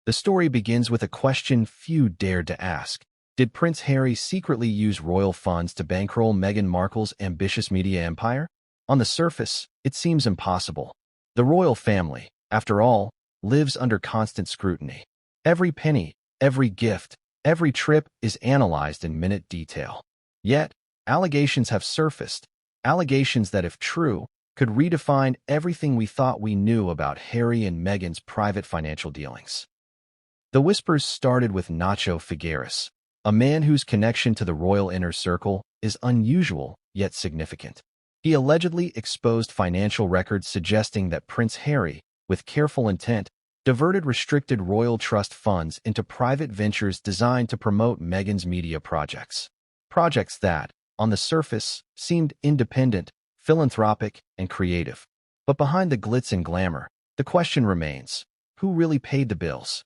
The story begins with a question few dared to ask. Did Prince Harry secretly use royal funds to bankroll Meghan Markle's ambitious media empire? On the surface, it seems impossible. The royal family, after all, lives under constant scrutiny. Every penny, every gift, every trip is analyzed in minute detail. Yet, allegations have surfaced, allegations that, if true, could redefine everything we thought we knew about Harry and Meghan's private financial dealings. The whispers started with Nacho Figueras, a man whose connection to the royal inner circle is unusual yet significant. He allegedly exposed financial records suggesting that Prince Harry, with careful intent, diverted restricted royal trust funds into private ventures designed to promote Meghan's media projects. Projects that, on the surface, seemed independent, philanthropic, and creative. But behind the glitz and glamour, the question remains, who really paid the bills?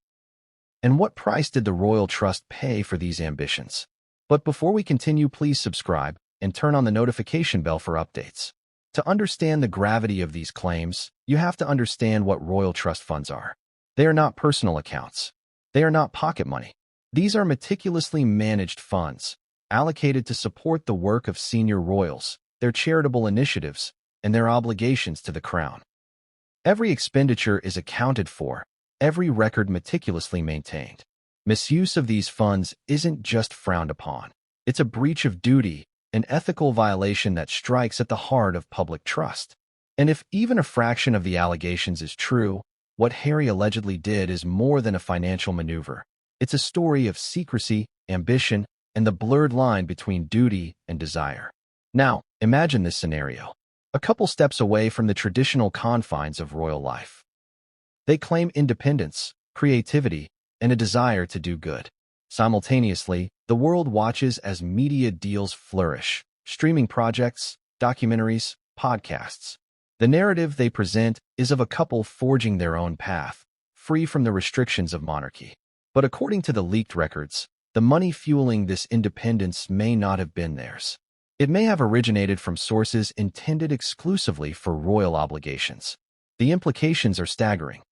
And what price did the royal trust pay for these ambitions? But before we continue, please subscribe and turn on the notification bell for updates. To understand the gravity of these claims, you have to understand what royal trust funds are. They are not personal accounts. They are not pocket money. These are meticulously managed funds, allocated to support the work of senior royals, their charitable initiatives, and their obligations to the crown. Every expenditure is accounted for, every record meticulously maintained. Misuse of these funds isn't just frowned upon. It's a breach of duty, an ethical violation that strikes at the heart of public trust. And if even a fraction of the allegations is true, what Harry allegedly did is more than a financial maneuver. It's a story of secrecy, ambition, and the blurred line between duty and desire. Now, imagine this scenario. A couple steps away from the traditional confines of royal life. They claim independence, creativity, and a desire to do good. Simultaneously, the world watches as media deals flourish, streaming projects, documentaries, podcasts. The narrative they present is of a couple forging their own path, free from the restrictions of monarchy. But according to the leaked records, the money fueling this independence may not have been theirs. It may have originated from sources intended exclusively for royal obligations. The implications are staggering.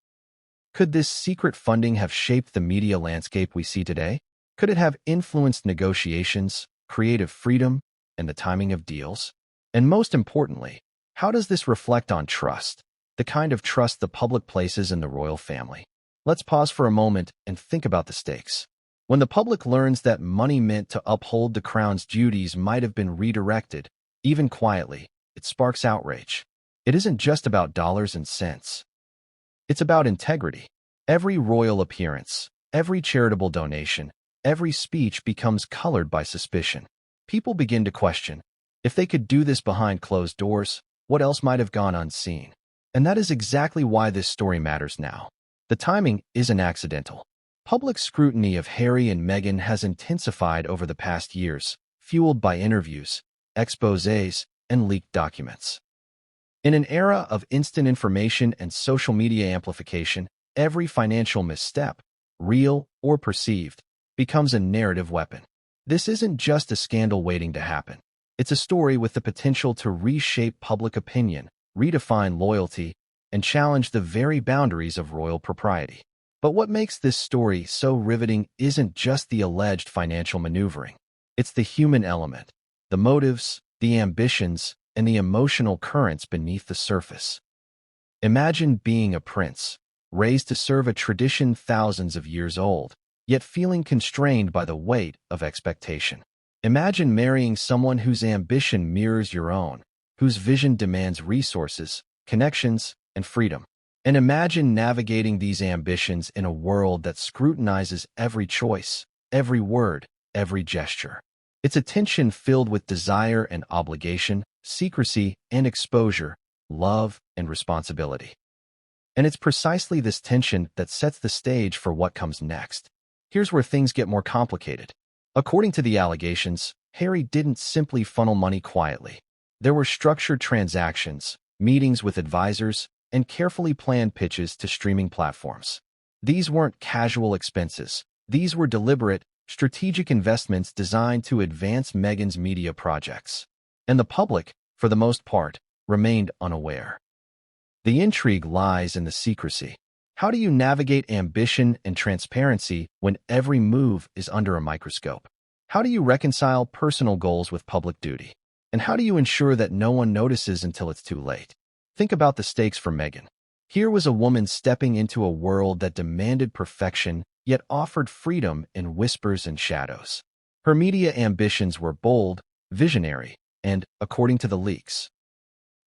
Could this secret funding have shaped the media landscape we see today? Could it have influenced negotiations, creative freedom, and the timing of deals? And most importantly, how does this reflect on trust, the kind of trust the public places in the royal family? Let's pause for a moment and think about the stakes. When the public learns that money meant to uphold the crown's duties might have been redirected, even quietly, it sparks outrage. It isn't just about dollars and cents. It's about integrity. Every royal appearance, every charitable donation, every speech becomes colored by suspicion. People begin to question, if they could do this behind closed doors, what else might have gone unseen? And that is exactly why this story matters now. The timing isn't accidental. Public scrutiny of Harry and Meghan has intensified over the past years, fueled by interviews, exposés, and leaked documents. In an era of instant information and social media amplification, every financial misstep, real or perceived, becomes a narrative weapon. This isn't just a scandal waiting to happen. It's a story with the potential to reshape public opinion, redefine loyalty, and challenge the very boundaries of royal propriety. But what makes this story so riveting isn't just the alleged financial maneuvering. It's the human element, the motives, the ambitions, and the emotional currents beneath the surface. Imagine being a prince, raised to serve a tradition thousands of years old, yet feeling constrained by the weight of expectation. Imagine marrying someone whose ambition mirrors your own, whose vision demands resources, connections, and freedom. And imagine navigating these ambitions in a world that scrutinizes every choice, every word, every gesture. It's a tension filled with desire and obligation, secrecy and exposure, love and responsibility. And it's precisely this tension that sets the stage for what comes next. Here's where things get more complicated. According to the allegations, Harry didn't simply funnel money quietly. There were structured transactions, meetings with advisors, and carefully planned pitches to streaming platforms. These weren't casual expenses. These were deliberate, strategic investments designed to advance Meghan's media projects. And the public, for the most part, remained unaware. The intrigue lies in the secrecy. How do you navigate ambition and transparency when every move is under a microscope? How do you reconcile personal goals with public duty? And how do you ensure that no one notices until it's too late? Think about the stakes for Meghan. Here was a woman stepping into a world that demanded perfection, yet offered freedom in whispers and shadows. Her media ambitions were bold, visionary, and, according to the leaks,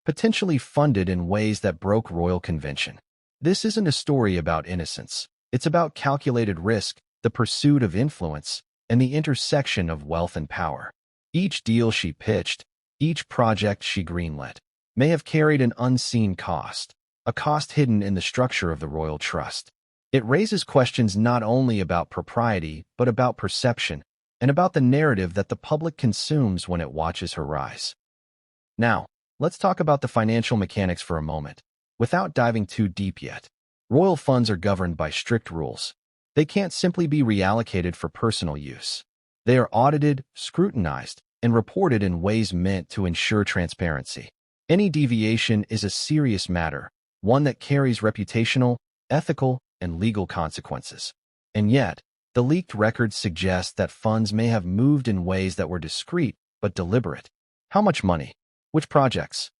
potentially funded in ways that broke royal convention. This isn't a story about innocence. It's about calculated risk, the pursuit of influence, and the intersection of wealth and power. Each deal she pitched, each project she greenlit, may have carried an unseen cost, a cost hidden in the structure of the royal trust. It raises questions not only about propriety, but about perception, and about the narrative that the public consumes when it watches her rise. Now, let's talk about the financial mechanics for a moment. Without diving too deep yet, royal funds are governed by strict rules. They can't simply be reallocated for personal use. They are audited, scrutinized, and reported in ways meant to ensure transparency. Any deviation is a serious matter, one that carries reputational, ethical, and legal consequences. And yet, the leaked records suggest that funds may have moved in ways that were discreet but deliberate. How much money? Which projects?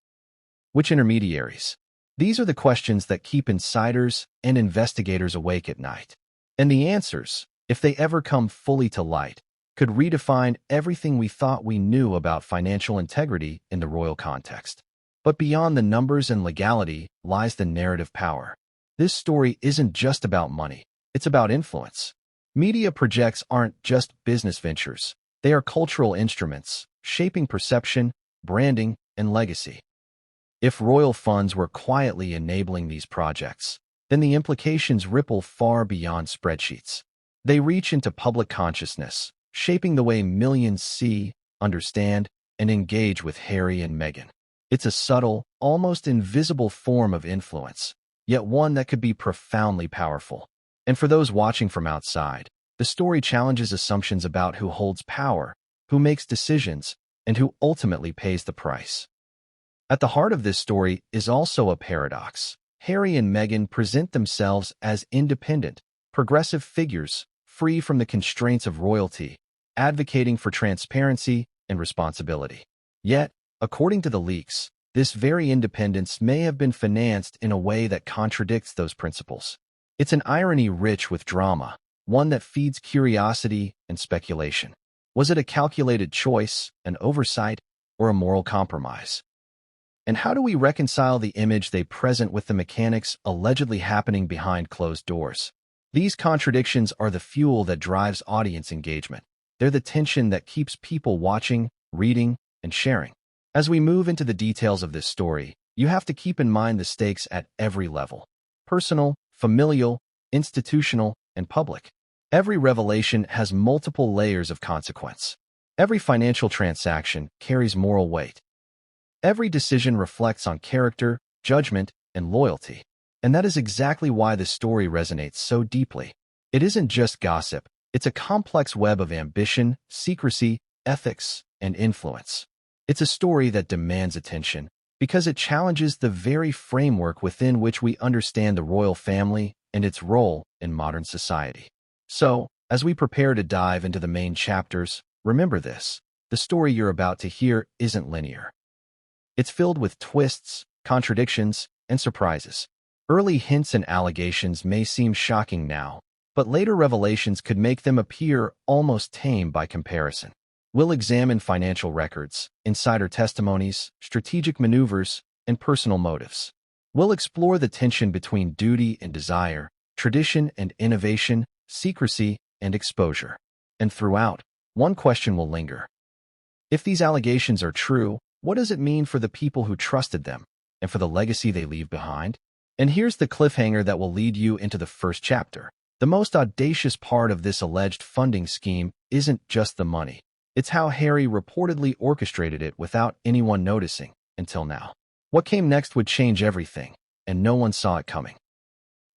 Which intermediaries? These are the questions that keep insiders and investigators awake at night. And the answers, if they ever come fully to light, could redefine everything we thought we knew about financial integrity in the royal context. But beyond the numbers and legality lies the narrative power. This story isn't just about money, it's about influence. Media projects aren't just business ventures. They are cultural instruments, shaping perception, branding, and legacy. If royal funds were quietly enabling these projects, then the implications ripple far beyond spreadsheets. They reach into public consciousness, shaping the way millions see, understand, and engage with Harry and Meghan. It's a subtle, almost invisible form of influence, yet one that could be profoundly powerful. And for those watching from outside, the story challenges assumptions about who holds power, who makes decisions, and who ultimately pays the price. At the heart of this story is also a paradox. Harry and Meghan present themselves as independent, progressive figures, free from the constraints of royalty, advocating for transparency and responsibility. Yet, according to the leaks, this very independence may have been financed in a way that contradicts those principles. It's an irony rich with drama, one that feeds curiosity and speculation. Was it a calculated choice, an oversight, or a moral compromise? And how do we reconcile the image they present with the mechanics allegedly happening behind closed doors? These contradictions are the fuel that drives audience engagement. They're the tension that keeps people watching, reading, and sharing. As we move into the details of this story, you have to keep in mind the stakes at every level: personal, familial, institutional, and public. Every revelation has multiple layers of consequence. Every financial transaction carries moral weight. Every decision reflects on character, judgment, and loyalty. And that is exactly why the story resonates so deeply. It isn't just gossip. It's a complex web of ambition, secrecy, ethics, and influence. It's a story that demands attention because it challenges the very framework within which we understand the royal family and its role in modern society. So, as we prepare to dive into the main chapters, remember this: the story you're about to hear isn't linear. It's filled with twists, contradictions, and surprises. Early hints and allegations may seem shocking now, but later revelations could make them appear almost tame by comparison. We'll examine financial records, insider testimonies, strategic maneuvers, and personal motives. We'll explore the tension between duty and desire, tradition and innovation, secrecy and exposure. And throughout, one question will linger. If these allegations are true, what does it mean for the people who trusted them, and for the legacy they leave behind? And here's the cliffhanger that will lead you into the first chapter. The most audacious part of this alleged funding scheme isn't just the money. It's how Harry reportedly orchestrated it without anyone noticing, until now. What came next would change everything, and no one saw it coming.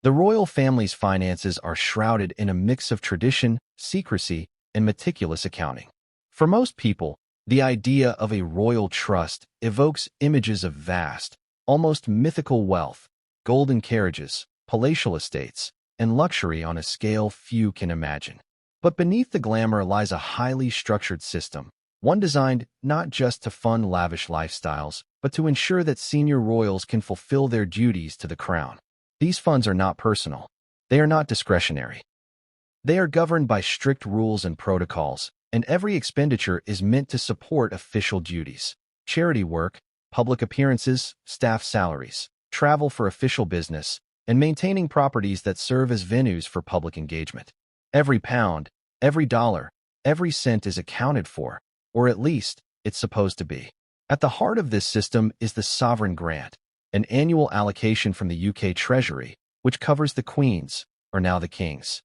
The royal family's finances are shrouded in a mix of tradition, secrecy, and meticulous accounting. For most people, the idea of a royal trust evokes images of vast, almost mythical wealth, golden carriages, palatial estates, and luxury on a scale few can imagine. But beneath the glamour lies a highly structured system, one designed not just to fund lavish lifestyles, but to ensure that senior royals can fulfill their duties to the crown. These funds are not personal. They are not discretionary. They are governed by strict rules and protocols, and every expenditure is meant to support official duties, charity work, public appearances, staff salaries, travel for official business, and maintaining properties that serve as venues for public engagement. Every pound, every dollar, every cent is accounted for, or at least it's supposed to be. At the heart of this system is the sovereign grant, an annual allocation from the UK Treasury, which covers the Queen's, or now the King's,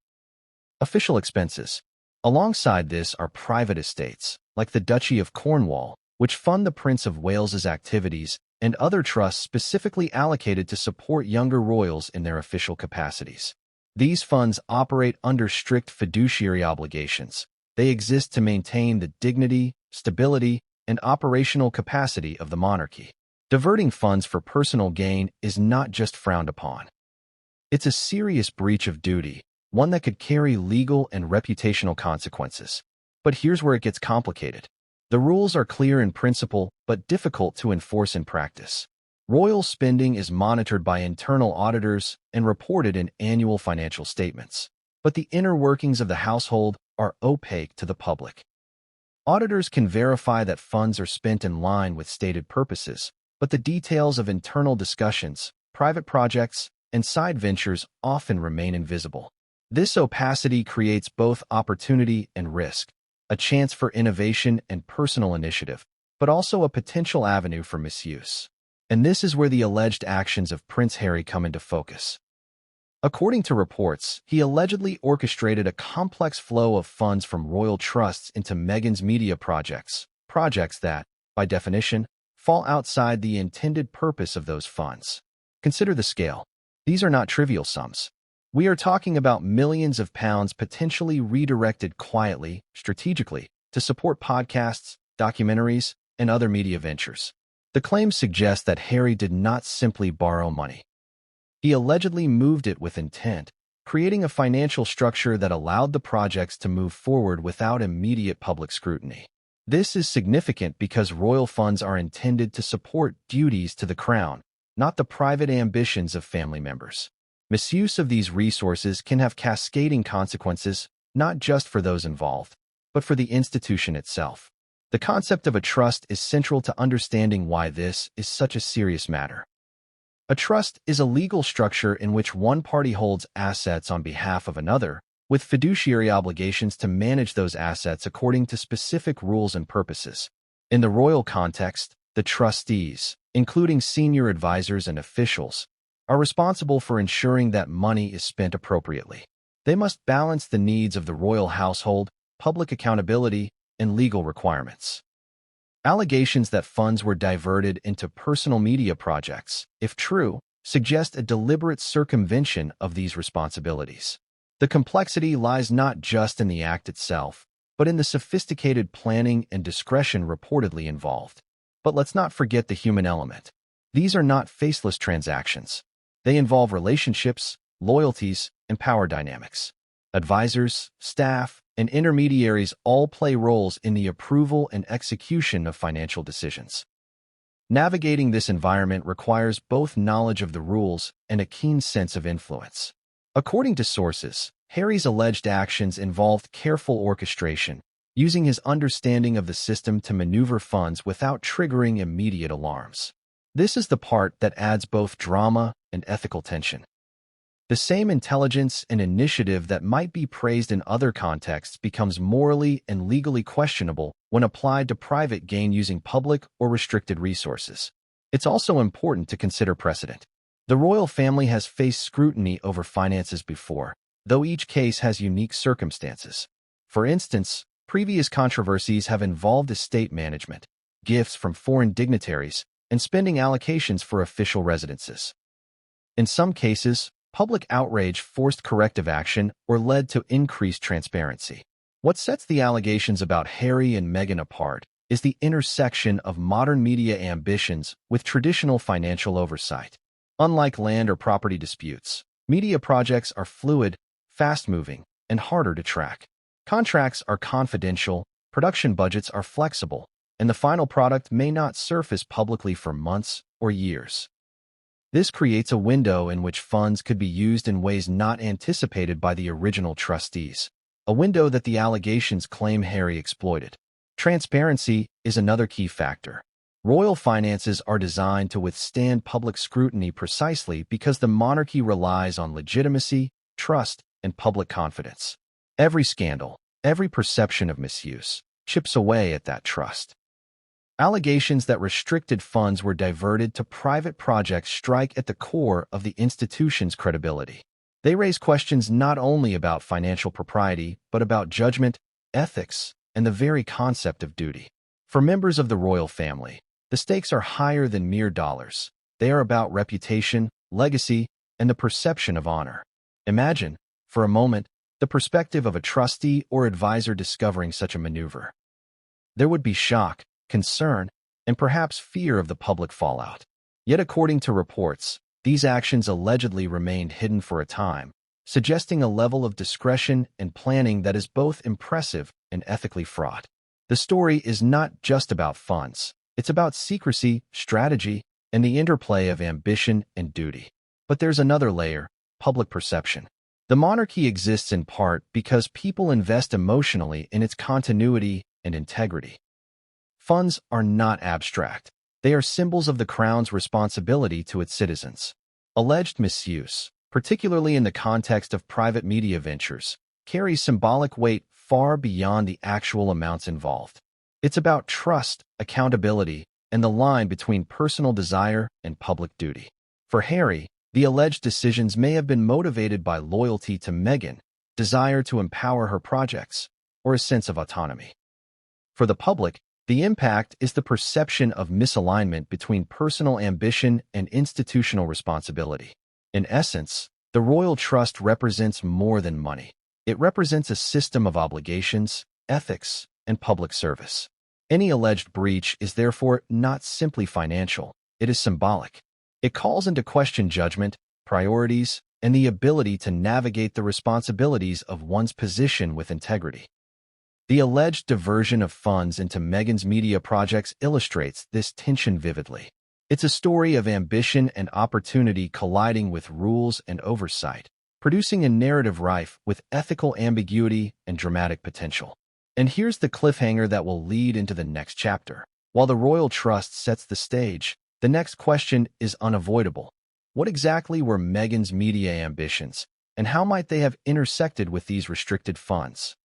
official expenses. Alongside this are private estates, like the Duchy of Cornwall, which fund the Prince of Wales's activities, and other trusts specifically allocated to support younger royals in their official capacities. These funds operate under strict fiduciary obligations. They exist to maintain the dignity, stability, and operational capacity of the monarchy. Diverting funds for personal gain is not just frowned upon. It's a serious breach of duty, one that could carry legal and reputational consequences. But here's where it gets complicated. The rules are clear in principle, but difficult to enforce in practice. Royal spending is monitored by internal auditors and reported in annual financial statements. But the inner workings of the household are opaque to the public. Auditors can verify that funds are spent in line with stated purposes, but the details of internal discussions, private projects, and side ventures often remain invisible. This opacity creates both opportunity and risk, a chance for innovation and personal initiative, but also a potential avenue for misuse. And this is where the alleged actions of Prince Harry come into focus. According to reports, he allegedly orchestrated a complex flow of funds from royal trusts into Meghan's media projects that, by definition, fall outside the intended purpose of those funds. Consider the scale. These are not trivial sums. We are talking about millions of pounds potentially redirected quietly, strategically, to support podcasts, documentaries, and other media ventures. The claims suggest that Harry did not simply borrow money. He allegedly moved it with intent, creating a financial structure that allowed the projects to move forward without immediate public scrutiny. This is significant because royal funds are intended to support duties to the crown, not the private ambitions of family members. Misuse of these resources can have cascading consequences, not just for those involved, but for the institution itself. The concept of a trust is central to understanding why this is such a serious matter. A trust is a legal structure in which one party holds assets on behalf of another, with fiduciary obligations to manage those assets according to specific rules and purposes. In the royal context, the trustees, including senior advisors and officials, are responsible for ensuring that money is spent appropriately. They must balance the needs of the royal household, public accountability, and legal requirements. Allegations that funds were diverted into personal media projects, if true, suggest a deliberate circumvention of these responsibilities. The complexity lies not just in the act itself, but in the sophisticated planning and discretion reportedly involved. But let's not forget the human element. These are not faceless transactions. They involve relationships, loyalties, and power dynamics. Advisors, staff, and intermediaries all play roles in the approval and execution of financial decisions. Navigating this environment requires both knowledge of the rules and a keen sense of influence. According to sources, Harry's alleged actions involved careful orchestration, using his understanding of the system to maneuver funds without triggering immediate alarms. This is the part that adds both drama and ethical tension. The same intelligence and initiative that might be praised in other contexts becomes morally and legally questionable when applied to private gain using public or restricted resources. It's also important to consider precedent. The royal family has faced scrutiny over finances before, though each case has unique circumstances. For instance, previous controversies have involved estate management, gifts from foreign dignitaries, and spending allocations for official residences. In some cases, public outrage forced corrective action or led to increased transparency. What sets the allegations about Harry and Meghan apart is the intersection of modern media ambitions with traditional financial oversight. Unlike land or property disputes, Media projects are fluid, fast-moving, and harder to track. Contracts are confidential, production budgets are flexible, and the final product may not surface publicly for months or years. This creates a window in which funds could be used in ways not anticipated by the original trustees, a window that the allegations claim Harry exploited. Transparency is another key factor. Royal finances are designed to withstand public scrutiny precisely because the monarchy relies on legitimacy, trust, and public confidence. Every scandal, every perception of misuse, chips away at that trust. Allegations that restricted funds were diverted to private projects strike at the core of the institution's credibility. They raise questions not only about financial propriety, but about judgment, ethics, and the very concept of duty. For members of the royal family, the stakes are higher than mere dollars. They are about reputation, legacy, and the perception of honor. Imagine, for a moment, the perspective of a trustee or advisor discovering such a maneuver. There would be shock, concern, and perhaps fear of the public fallout. Yet according to reports, these actions allegedly remained hidden for a time, suggesting a level of discretion and planning that is both impressive and ethically fraught. The story is not just about funds. It's about secrecy, strategy, and the interplay of ambition and duty. But there's another layer, public perception. The monarchy exists in part because people invest emotionally in its continuity and integrity. Funds are not abstract. They are symbols of the crown's responsibility to its citizens. Alleged misuse, particularly in the context of private media ventures, carries symbolic weight far beyond the actual amounts involved. It's about trust, accountability, and the line between personal desire and public duty. For Harry, the alleged decisions may have been motivated by loyalty to Meghan, desire to empower her projects, or a sense of autonomy. For the public, the impact is the perception of misalignment between personal ambition and institutional responsibility. In essence, the royal trust represents more than money. It represents a system of obligations, ethics, and public service. Any alleged breach is therefore not simply financial, it is symbolic. It calls into question judgment, priorities, and the ability to navigate the responsibilities of one's position with integrity. The alleged diversion of funds into Meghan's media projects illustrates this tension vividly. It's a story of ambition and opportunity colliding with rules and oversight, producing a narrative rife with ethical ambiguity and dramatic potential. And here's the cliffhanger that will lead into the next chapter. While the royal trust sets the stage, the next question is unavoidable. What exactly were Meghan's media ambitions, and how might they have intersected with these restricted funds?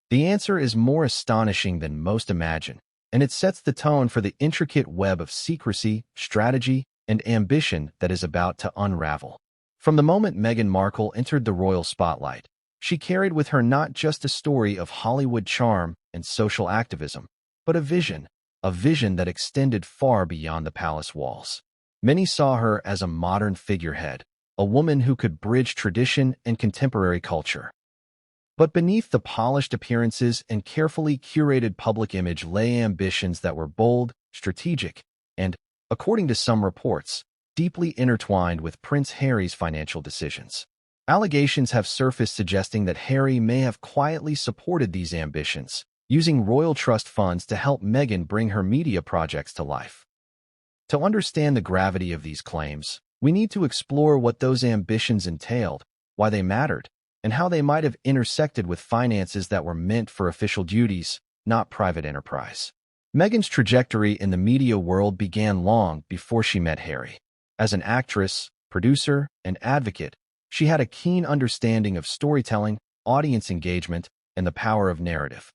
The answer is more astonishing than most imagine, and it sets the tone for the intricate web of secrecy, strategy, and ambition that is about to unravel. From the moment Meghan Markle entered the royal spotlight, she carried with her not just a story of Hollywood charm and social activism, but a vision that extended far beyond the palace walls. Many saw her as a modern figurehead, a woman who could bridge tradition and contemporary culture. But beneath the polished appearances and carefully curated public image lay ambitions that were bold, strategic, and, according to some reports, deeply intertwined with Prince Harry's financial decisions. Allegations have surfaced suggesting that Harry may have quietly supported these ambitions, using royal trust funds to help Meghan bring her media projects to life. To understand the gravity of these claims, we need to explore what those ambitions entailed, why they mattered, and how they might have intersected with finances that were meant for official duties, not private enterprise. Meghan's trajectory in the media world began long before she met Harry. As an actress, producer, and advocate, she had a keen understanding of storytelling, audience engagement, and the power of narrative.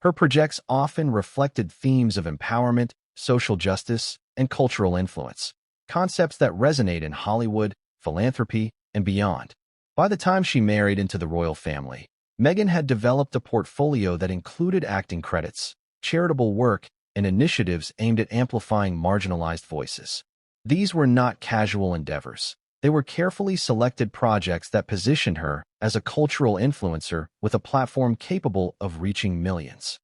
Her projects often reflected themes of empowerment, social justice, and cultural influence, concepts that resonate in Hollywood, philanthropy, and beyond. By the time she married into the royal family, Meghan had developed a portfolio that included acting credits, charitable work, and initiatives aimed at amplifying marginalized voices. These were not casual endeavors. They were carefully selected projects that positioned her as a cultural influencer with a platform capable of reaching millions.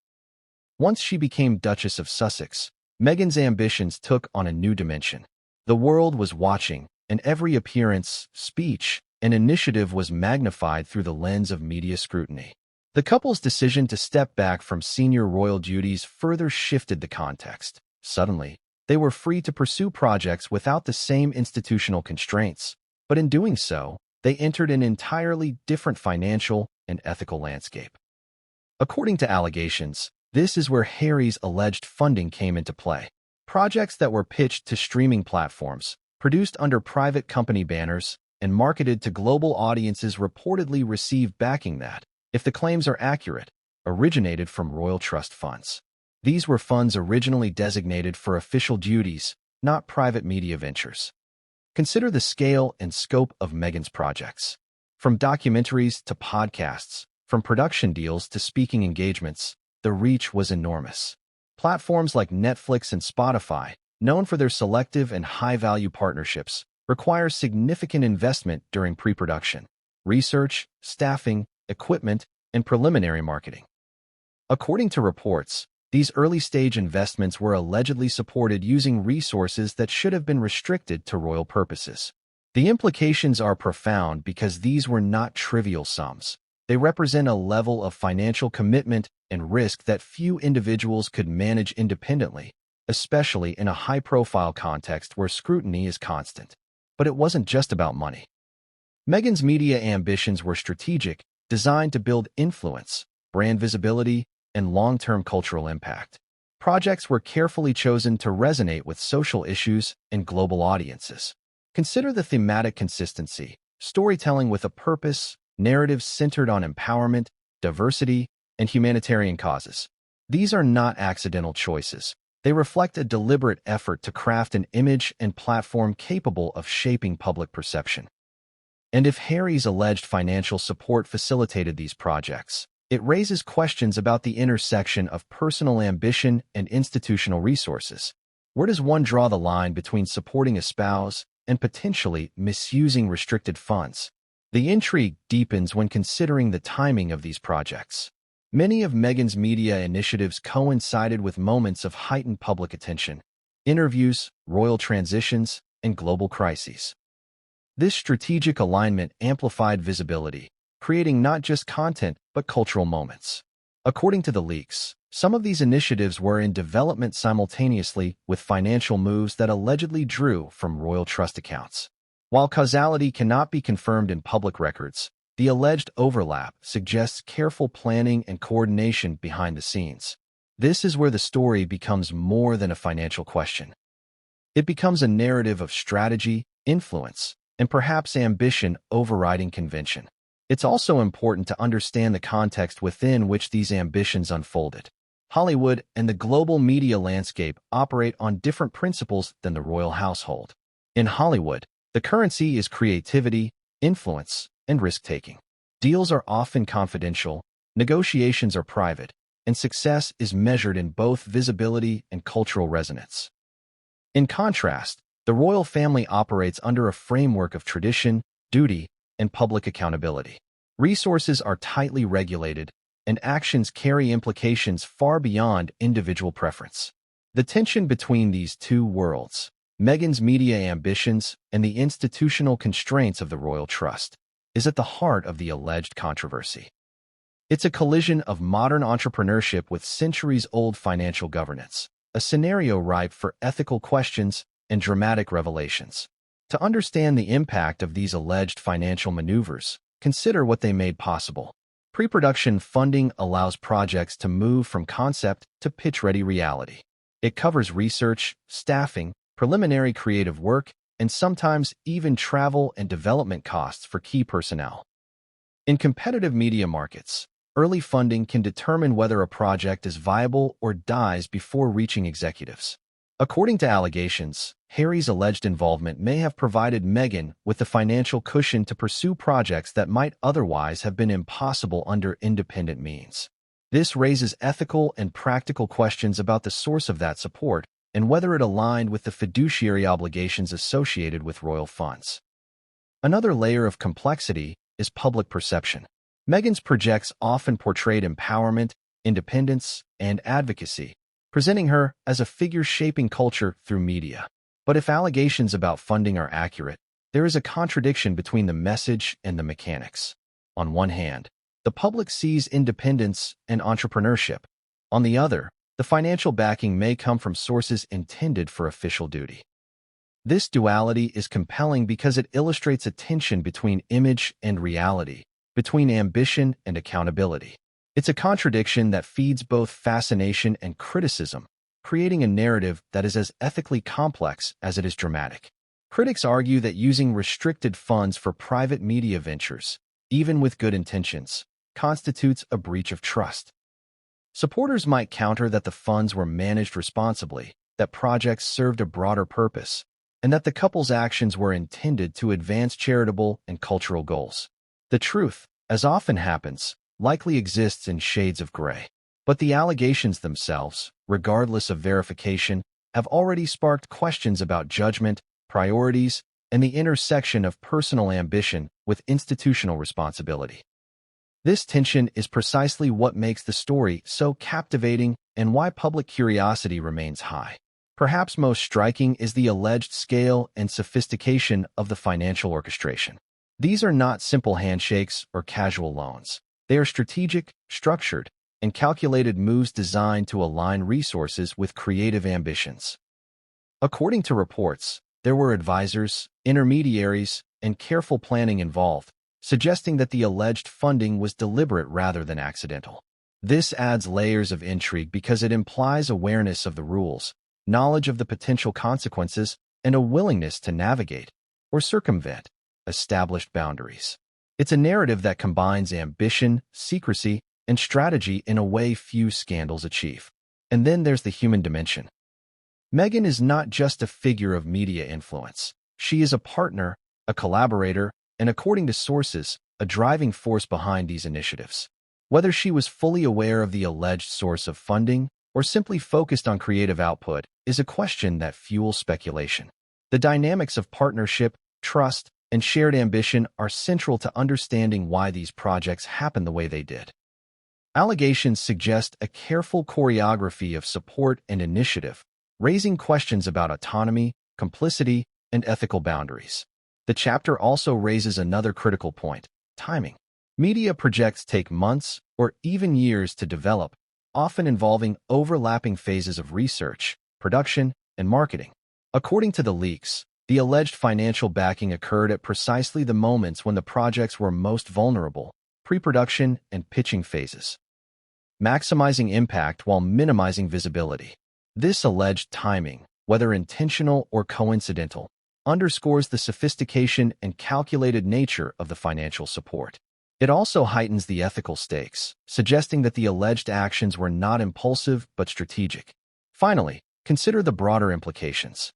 Once she became Duchess of Sussex, Meghan's ambitions took on a new dimension. The world was watching, and every appearance, speech, an initiative was magnified through the lens of media scrutiny. The couple's decision to step back from senior royal duties further shifted the context. Suddenly, they were free to pursue projects without the same institutional constraints, but in doing so, they entered an entirely different financial and ethical landscape. According to allegations, this is where Harry's alleged funding came into play. Projects that were pitched to streaming platforms, produced under private company banners, and marketed to global audiences reportedly received backing that, if the claims are accurate, originated from royal trust funds. These were funds originally designated for official duties, not private media ventures. Consider the scale and scope of Meghan's projects. From documentaries to podcasts, from production deals to speaking engagements, the reach was enormous. Platforms like Netflix and Spotify, known for their selective and high-value partnerships, require significant investment during pre-production, research, staffing, equipment, and preliminary marketing. According to reports, these early-stage investments were allegedly supported using resources that should have been restricted to royal purposes. The implications are profound because these were not trivial sums. They represent a level of financial commitment and risk that few individuals could manage independently, especially in a high-profile context where scrutiny is constant. But it wasn't just about money. Meghan's media ambitions were strategic, designed to build influence, brand visibility, and long-term cultural impact. Projects were carefully chosen to resonate with social issues and global audiences. Consider the thematic consistency, storytelling with a purpose, narratives centered on empowerment, diversity, and humanitarian causes. These are not accidental choices. They reflect a deliberate effort to craft an image and platform capable of shaping public perception. And if Harry's alleged financial support facilitated these projects, it raises questions about the intersection of personal ambition and institutional resources. Where does one draw the line between supporting a spouse and potentially misusing restricted funds? The intrigue deepens when considering the timing of these projects. Many of Meghan's media initiatives coincided with moments of heightened public attention, interviews, royal transitions, and global crises. This strategic alignment amplified visibility, creating not just content but cultural moments. According to the leaks, some of these initiatives were in development simultaneously with financial moves that allegedly drew from royal trust accounts. While causality cannot be confirmed in public records, the alleged overlap suggests careful planning and coordination behind the scenes. This is where the story becomes more than a financial question. It becomes a narrative of strategy, influence, and perhaps ambition overriding convention. It's also important to understand the context within which these ambitions unfolded. Hollywood and the global media landscape operate on different principles than the royal household. In Hollywood, the currency is creativity, influence, and risk-taking. Deals are often confidential, negotiations are private, and success is measured in both visibility and cultural resonance. In contrast, the royal family operates under a framework of tradition, duty, and public accountability. Resources are tightly regulated, and actions carry implications far beyond individual preference. The tension between these two worlds, Meghan's media ambitions and the institutional constraints of the royal trust, is at the heart of the alleged controversy. It's a collision of modern entrepreneurship with centuries-old financial governance, a scenario ripe for ethical questions and dramatic revelations. To understand the impact of these alleged financial maneuvers, consider what they made possible. Pre-production funding allows projects to move from concept to pitch-ready reality. It covers research, staffing, preliminary creative work, and sometimes even travel and development costs for key personnel. In competitive media markets, early funding can determine whether a project is viable or dies before reaching executives. According to allegations, Harry's alleged involvement may have provided Meghan with the financial cushion to pursue projects that might otherwise have been impossible under independent means. This raises ethical and practical questions about the source of that support and whether it aligned with the fiduciary obligations associated with royal funds. Another layer of complexity is public perception. Meghan's projects often portrayed empowerment, independence, and advocacy, presenting her as a figure shaping culture through media. But if allegations about funding are accurate, There is a contradiction between the message and the mechanics. On one hand, the public sees independence and entrepreneurship. On the other, the financial backing may come from sources intended for official duty. This duality is compelling because it illustrates a tension between image and reality, between ambition and accountability. It's a contradiction that feeds both fascination and criticism, creating a narrative that is as ethically complex as it is dramatic. Critics argue that using restricted funds for private media ventures, even with good intentions, constitutes a breach of trust. Supporters might counter that the funds were managed responsibly, that projects served a broader purpose, and that the couple's actions were intended to advance charitable and cultural goals. The truth, as often happens, likely exists in shades of gray. But the allegations themselves, regardless of verification, have already sparked questions about judgment, priorities, and the intersection of personal ambition with institutional responsibility. This tension is precisely what makes the story so captivating and why public curiosity remains high. Perhaps most striking is the alleged scale and sophistication of the financial orchestration. These are not simple handshakes or casual loans. They are strategic, structured, and calculated moves designed to align resources with creative ambitions. According to reports, there were advisors, intermediaries, and careful planning involved, suggesting that the alleged funding was deliberate rather than accidental. This adds layers of intrigue because it implies awareness of the rules, knowledge of the potential consequences, and a willingness to navigate, or circumvent, established boundaries. It's a narrative that combines ambition, secrecy, and strategy in a way few scandals achieve. And then there's the human dimension. Meghan is not just a figure of media influence. She is a partner, a collaborator, and according to sources, a driving force behind these initiatives. Whether she was fully aware of the alleged source of funding or simply focused on creative output is a question that fuels speculation. The dynamics of partnership, trust, and shared ambition are central to understanding why these projects happen the way they did. Allegations suggest a careful choreography of support and initiative, raising questions about autonomy, complicity, and ethical boundaries. The chapter also raises another critical point: timing. Media projects take months or even years to develop, often involving overlapping phases of research, production, and marketing. According to the leaks, the alleged financial backing occurred at precisely the moments when the projects were most vulnerable, pre-production and pitching phases, maximizing impact while minimizing visibility. This alleged timing, whether intentional or coincidental, underscores the sophistication and calculated nature of the financial support. It also heightens the ethical stakes, suggesting that the alleged actions were not impulsive but strategic. Finally, consider the broader implications.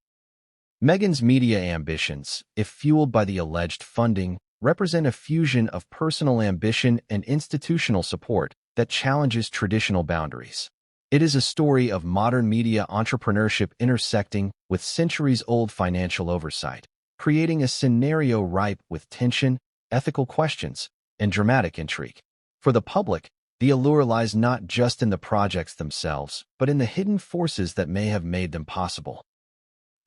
Meghan's media ambitions, if fueled by the alleged funding, represent a fusion of personal ambition and institutional support that challenges traditional boundaries. It is a story of modern media entrepreneurship intersecting with centuries-old financial oversight, creating a scenario ripe with tension, ethical questions, and dramatic intrigue. For the public, the allure lies not just in the projects themselves, but in the hidden forces that may have made them possible.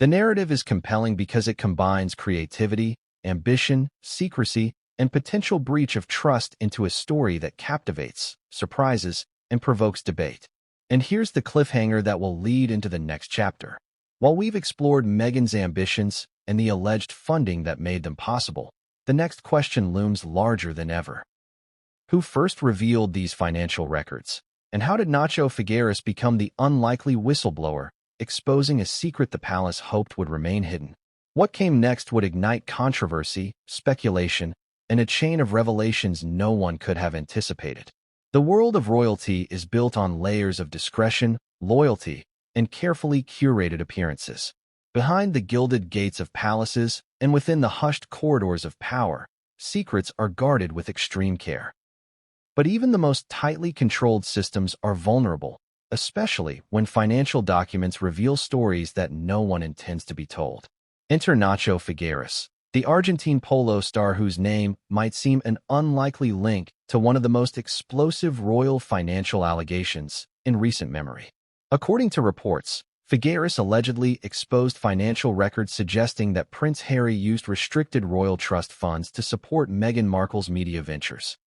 The narrative is compelling because it combines creativity, ambition, secrecy, and potential breach of trust into a story that captivates, surprises, and provokes debate. And here's the cliffhanger that will lead into the next chapter. While we've explored Meghan's ambitions and the alleged funding that made them possible, the next question looms larger than ever. Who first revealed these financial records? And how did Nacho Figueras become the unlikely whistleblower, exposing a secret the palace hoped would remain hidden? What came next would ignite controversy, speculation, and a chain of revelations no one could have anticipated. The world of royalty is built on layers of discretion, loyalty, and carefully curated appearances. Behind the gilded gates of palaces and within the hushed corridors of power, secrets are guarded with extreme care. But even the most tightly controlled systems are vulnerable, especially when financial documents reveal stories that no one intends to be told. Enter Nacho Figueras, the Argentine polo star whose name might seem an unlikely link to one of the most explosive royal financial allegations in recent memory. According to reports, Figueras allegedly exposed financial records suggesting that Prince Harry used restricted royal trust funds to support Meghan Markle's media ventures,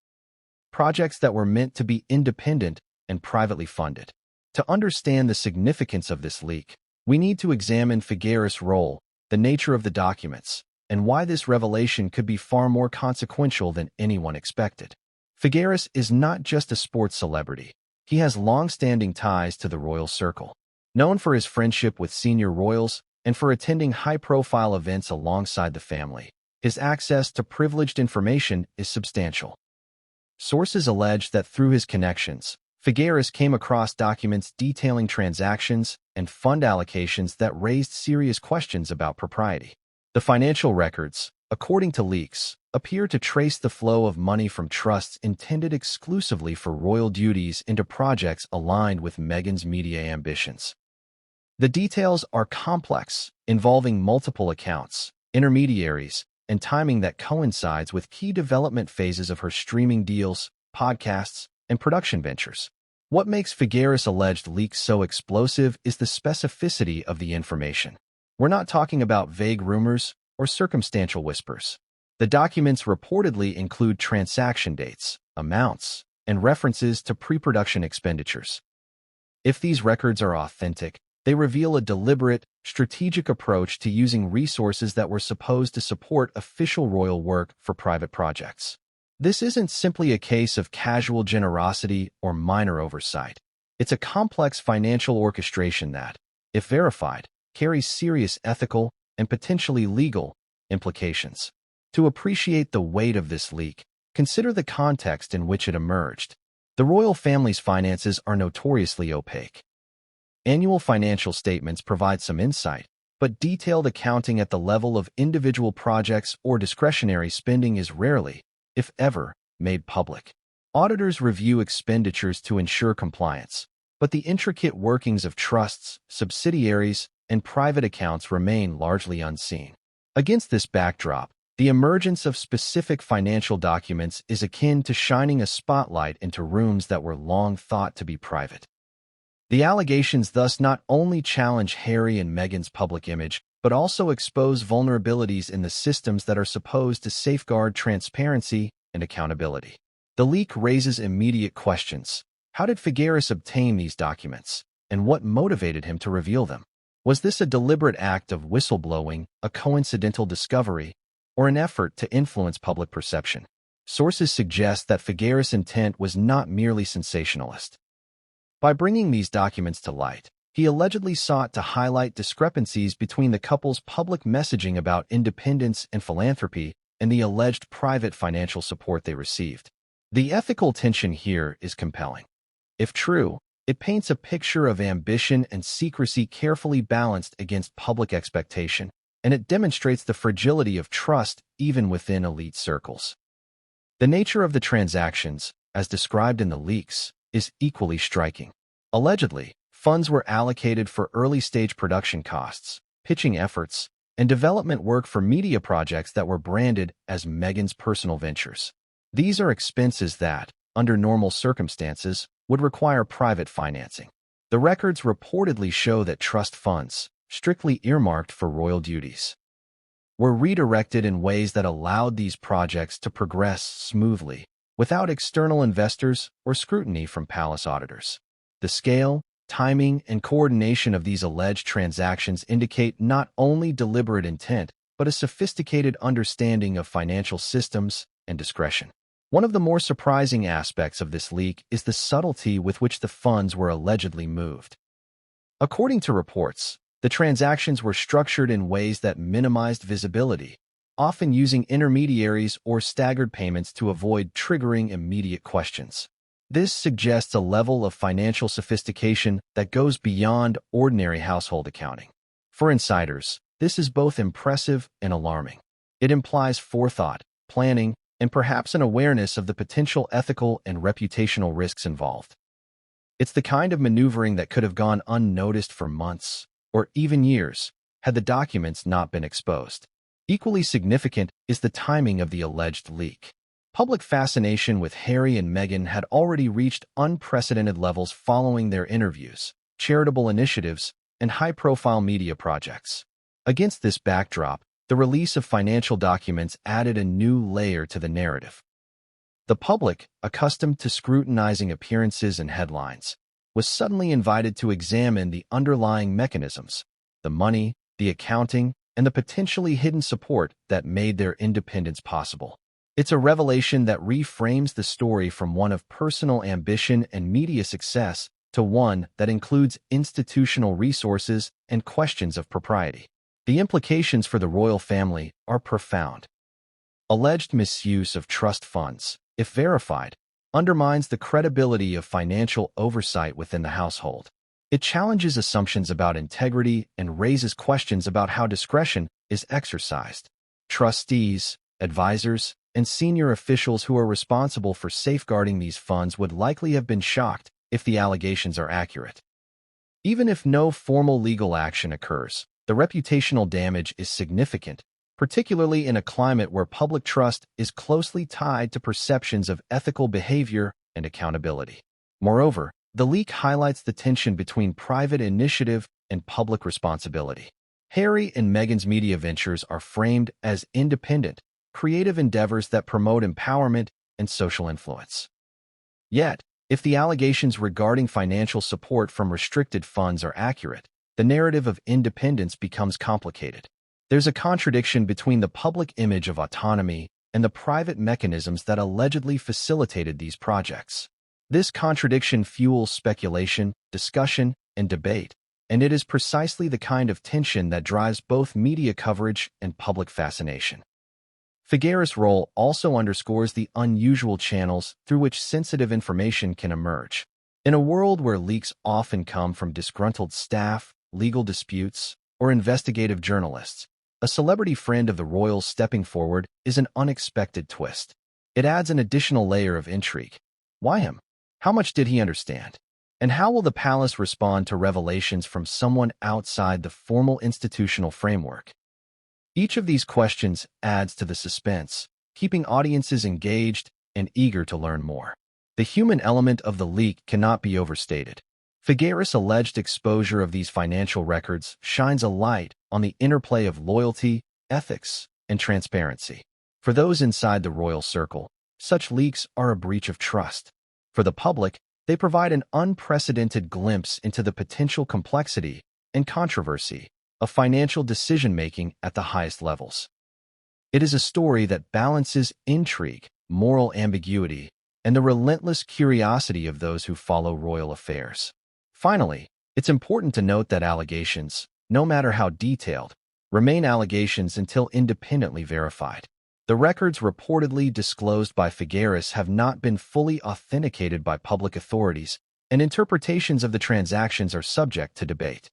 projects that were meant to be independent and privately funded. To understand the significance of this leak, we need to examine Figueras' role, the nature of the documents, and why this revelation could be far more consequential than anyone expected. Figueras is not just a sports celebrity. He has long-standing ties to the royal circle. Known for his friendship with senior royals and for attending high-profile events alongside the family, his access to privileged information is substantial. Sources allege that through his connections, Figueras came across documents detailing transactions and fund allocations that raised serious questions about propriety. The financial records, according to leaks, appear to trace the flow of money from trusts intended exclusively for royal duties into projects aligned with Meghan's media ambitions. The details are complex, involving multiple accounts, intermediaries, and timing that coincides with key development phases of her streaming deals, podcasts, and production ventures. What makes Figueras' alleged leaks so explosive is the specificity of the information. We're not talking about vague rumors or circumstantial whispers. The documents reportedly include transaction dates, amounts, and references to pre-production expenditures. If these records are authentic, they reveal a deliberate, strategic approach to using resources that were supposed to support official royal work for private projects. This isn't simply a case of casual generosity or minor oversight. It's a complex financial orchestration that, if verified, carries serious ethical and potentially legal implications. To appreciate the weight of this leak, consider the context in which it emerged. The royal family's finances are notoriously opaque. Annual financial statements provide some insight, but detailed accounting at the level of individual projects or discretionary spending is rarely, if ever, made public. Auditors review expenditures to ensure compliance, but the intricate workings of trusts, subsidiaries, and private accounts remain largely unseen. Against this backdrop, the emergence of specific financial documents is akin to shining a spotlight into rooms that were long thought to be private. The allegations thus not only challenge Harry and Meghan's public image, but also expose vulnerabilities in the systems that are supposed to safeguard transparency and accountability. The leak raises immediate questions. How did Figueras obtain these documents, and what motivated him to reveal them? Was this a deliberate act of whistleblowing, a coincidental discovery, or an effort to influence public perception? Sources suggest that Figueras' intent was not merely sensationalist. By bringing these documents to light, he allegedly sought to highlight discrepancies between the couple's public messaging about independence and philanthropy and the alleged private financial support they received. The ethical tension here is compelling. If true, it paints a picture of ambition and secrecy carefully balanced against public expectation, and it demonstrates the fragility of trust even within elite circles. The nature of the transactions, as described in the leaks, is equally striking. Allegedly, funds were allocated for early-stage production costs, pitching efforts, and development work for media projects that were branded as Meghan's personal ventures. These are expenses that, under normal circumstances, would require private financing. The records reportedly show that trust funds, strictly earmarked for royal duties, were redirected in ways that allowed these projects to progress smoothly, without external investors or scrutiny from palace auditors. The scale, timing, and coordination of these alleged transactions indicate not only deliberate intent, but a sophisticated understanding of financial systems and discretion. One of the more surprising aspects of this leak is the subtlety with which the funds were allegedly moved. According to reports, the transactions were structured in ways that minimized visibility, often using intermediaries or staggered payments to avoid triggering immediate questions. This suggests a level of financial sophistication that goes beyond ordinary household accounting. For insiders, this is both impressive and alarming. It implies forethought, planning, and perhaps an awareness of the potential ethical and reputational risks involved. It's the kind of maneuvering that could have gone unnoticed for months, or even years, had the documents not been exposed. Equally significant is the timing of the alleged leak. Public fascination with Harry and Meghan had already reached unprecedented levels following their interviews, charitable initiatives, and high-profile media projects. Against this backdrop, the release of financial documents added a new layer to the narrative. The public, accustomed to scrutinizing appearances and headlines, was suddenly invited to examine the underlying mechanisms, the money, the accounting, and the potentially hidden support that made their independence possible. It's a revelation that reframes the story from one of personal ambition and media success to one that includes institutional resources and questions of propriety. The implications for the royal family are profound. Alleged misuse of trust funds, if verified, undermines the credibility of financial oversight within the household. It challenges assumptions about integrity and raises questions about how discretion is exercised. Trustees, advisors, and senior officials who are responsible for safeguarding these funds would likely have been shocked if the allegations are accurate. Even if no formal legal action occurs, the reputational damage is significant, particularly in a climate where public trust is closely tied to perceptions of ethical behavior and accountability. Moreover, the leak highlights the tension between private initiative and public responsibility. Harry and Meghan's media ventures are framed as independent, creative endeavors that promote empowerment and social influence. Yet, if the allegations regarding financial support from restricted funds are accurate, the narrative of independence becomes complicated. There's a contradiction between the public image of autonomy and the private mechanisms that allegedly facilitated these projects. This contradiction fuels speculation, discussion, and debate, and it is precisely the kind of tension that drives both media coverage and public fascination. Figueras' role also underscores the unusual channels through which sensitive information can emerge. In a world where leaks often come from disgruntled staff, legal disputes, or investigative journalists, a celebrity friend of the royals stepping forward is an unexpected twist. It adds an additional layer of intrigue. Why him? How much did he understand? And how will the palace respond to revelations from someone outside the formal institutional framework? Each of these questions adds to the suspense, keeping audiences engaged and eager to learn more. The human element of the leak cannot be overstated. Figueras' alleged exposure of these financial records shines a light on the interplay of loyalty, ethics, and transparency. For those inside the royal circle, such leaks are a breach of trust. For the public, they provide an unprecedented glimpse into the potential complexity and controversy of financial decision-making at the highest levels. It is a story that balances intrigue, moral ambiguity, and the relentless curiosity of those who follow royal affairs. Finally, it's important to note that allegations, no matter how detailed, remain allegations until independently verified. The records reportedly disclosed by Figueras have not been fully authenticated by public authorities, and interpretations of the transactions are subject to debate.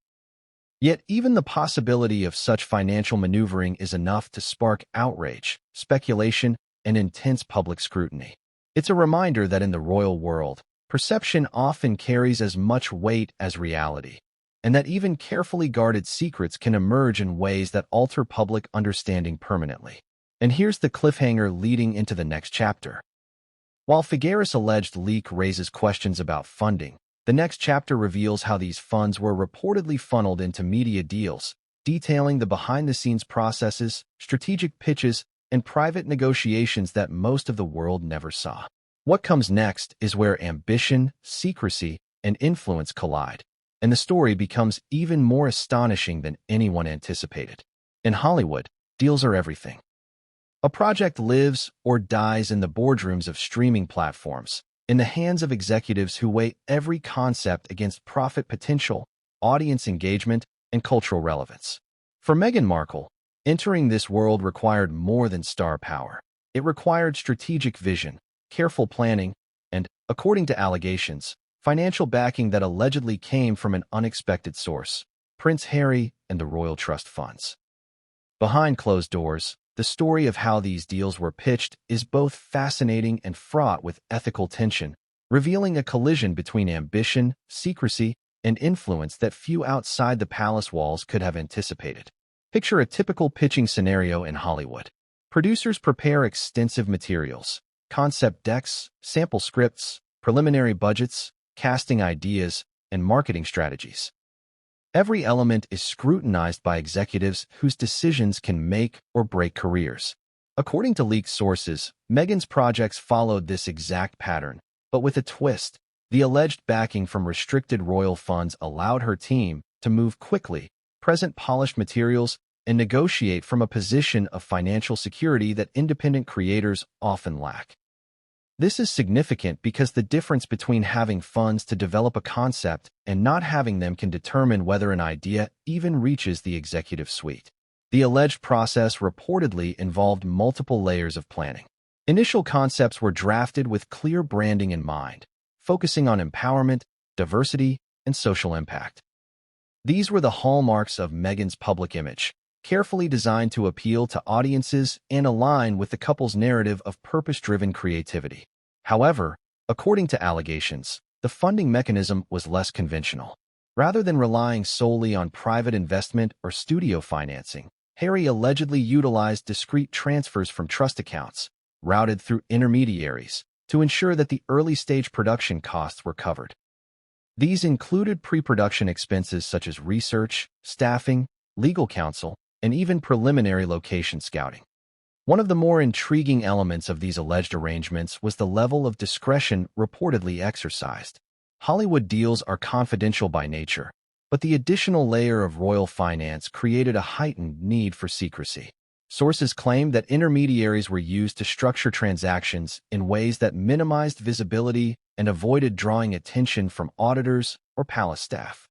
Yet even the possibility of such financial maneuvering is enough to spark outrage, speculation, and intense public scrutiny. It's a reminder that in the royal world, perception often carries as much weight as reality, and that even carefully guarded secrets can emerge in ways that alter public understanding permanently. And here's the cliffhanger leading into the next chapter. While Figueras' alleged leak raises questions about funding, the next chapter reveals how these funds were reportedly funneled into media deals, detailing the behind-the-scenes processes, strategic pitches, and private negotiations that most of the world never saw. What comes next is where ambition, secrecy, and influence collide, and the story becomes even more astonishing than anyone anticipated. In Hollywood, deals are everything. A project lives or dies in the boardrooms of streaming platforms, in the hands of executives who weigh every concept against profit potential, audience engagement, and cultural relevance. For Meghan Markle, entering this world required more than star power. It required strategic vision, careful planning, and, according to allegations, financial backing that allegedly came from an unexpected source, Prince Harry and the Royal Trust Funds. Behind closed doors, the story of how these deals were pitched is both fascinating and fraught with ethical tension, revealing a collision between ambition, secrecy, and influence that few outside the palace walls could have anticipated. Picture a typical pitching scenario in Hollywood. Producers prepare extensive materials, concept decks, sample scripts, preliminary budgets, casting ideas, and marketing strategies. Every element is scrutinized by executives whose decisions can make or break careers. According to leaked sources, Meghan's projects followed this exact pattern, but with a twist. The alleged backing from restricted royal funds allowed her team to move quickly, present polished materials, and negotiate from a position of financial security that independent creators often lack. This is significant because the difference between having funds to develop a concept and not having them can determine whether an idea even reaches the executive suite. The alleged process reportedly involved multiple layers of planning. Initial concepts were drafted with clear branding in mind, focusing on empowerment, diversity, and social impact. These were the hallmarks of Meghan's public image, carefully designed to appeal to audiences and align with the couple's narrative of purpose-driven creativity. However, according to allegations, the funding mechanism was less conventional. Rather than relying solely on private investment or studio financing, Harry allegedly utilized discrete transfers from trust accounts, routed through intermediaries, to ensure that the early-stage production costs were covered. These included pre-production expenses such as research, staffing, legal counsel, and even preliminary location scouting. One of the more intriguing elements of these alleged arrangements was the level of discretion reportedly exercised. Hollywood deals are confidential by nature, but the additional layer of royal finance created a heightened need for secrecy. Sources claim that intermediaries were used to structure transactions in ways that minimized visibility and avoided drawing attention from auditors or palace staff.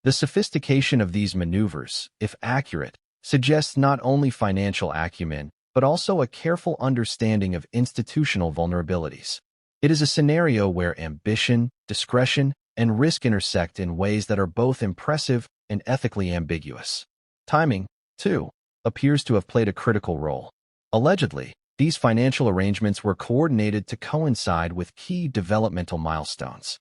The sophistication of these maneuvers, if accurate, suggests not only financial acumen, but also a careful understanding of institutional vulnerabilities. It is a scenario where ambition, discretion, and risk intersect in ways that are both impressive and ethically ambiguous. Timing, too, appears to have played a critical role. Allegedly, these financial arrangements were coordinated to coincide with key developmental milestones.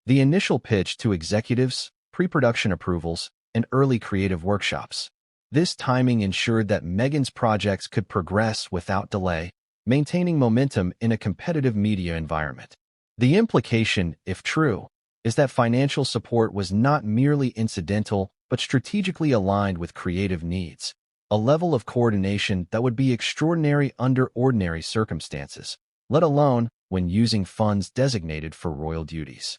The initial pitch to executives, pre-production approvals, and early creative workshops. This timing ensured that Meghan's projects could progress without delay, maintaining momentum in a competitive media environment. The implication, if true, is that financial support was not merely incidental but strategically aligned with creative needs, a level of coordination that would be extraordinary under ordinary circumstances, let alone when using funds designated for royal duties.